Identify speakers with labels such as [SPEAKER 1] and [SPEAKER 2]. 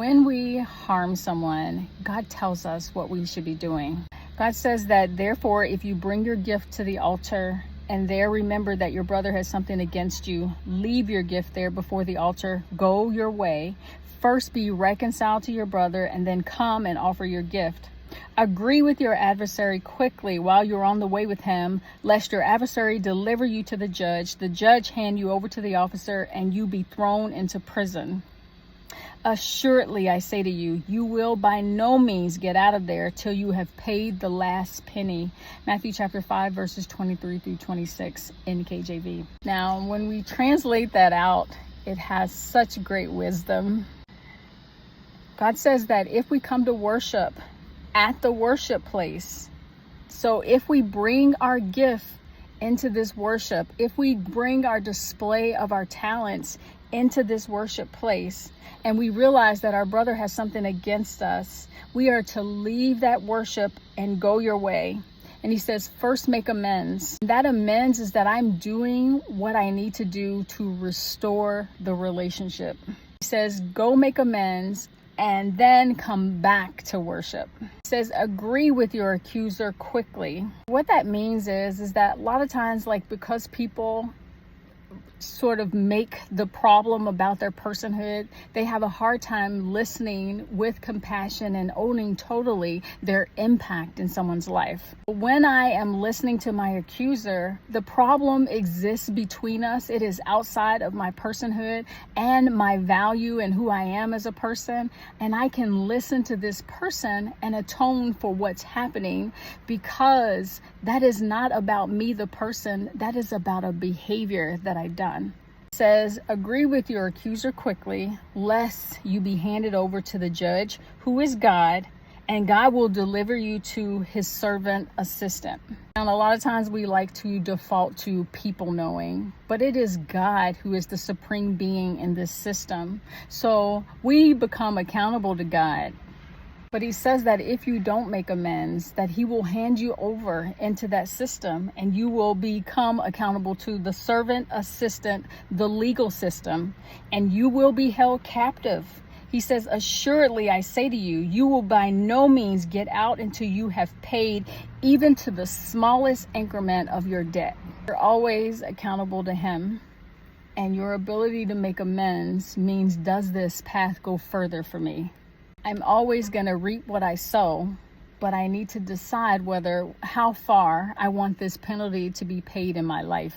[SPEAKER 1] When we harm someone, God tells us what we should be doing. God says that, therefore, if you bring your gift to the altar and there remember that your brother has something against you, leave your gift there before the altar, go your way. First be reconciled to your brother and then come and offer your gift. Agree with your adversary quickly while you're on the way with him, lest your adversary deliver you to the judge hand you over to the officer, and you be thrown into prison. Assuredly, I say to you, you will by no means get out of there till you have paid the last penny. Matthew chapter 5, verses 23 through 26 in KJV. Now, when we translate that out, it has such great wisdom. God says that if we come to worship at the worship place, so if we bring our gift into this worship, if we bring our display of our talents into this worship place, and we realize that our brother has something against us, we are to leave that worship and go your way. And he says, first make amends. That amends is that I'm doing what I need to do to restore the relationship. He says, go make amends and then come back to worship. He says, agree with your accuser quickly. What that means is that a lot of times, because people sort of make the problem about their personhood, they have a hard time listening with compassion and owning totally their impact in someone's life. When I am listening to my accuser, the problem exists between us. It is outside of my personhood and my value and who I am as a person. And I can listen to this person and atone for what's happening, because that is not about me, the person. That is about a behavior that I've done. It says, agree with your accuser quickly, lest you be handed over to the judge, who is God, and God will deliver you to his servant assistant. And a lot of times we like to default to people knowing, but it is God who is the supreme being in this system. So we become accountable to God. But he says that if you don't make amends, that he will hand you over into that system, and you will become accountable to the servant assistant, the legal system, and you will be held captive. He says, assuredly, I say to you, you will by no means get out until you have paid even to the smallest increment of your debt. You're always accountable to him, and your ability to make amends means, does this path go further for me? I'm always going to reap what I sow, but I need to decide how far I want this penalty to be paid in my life.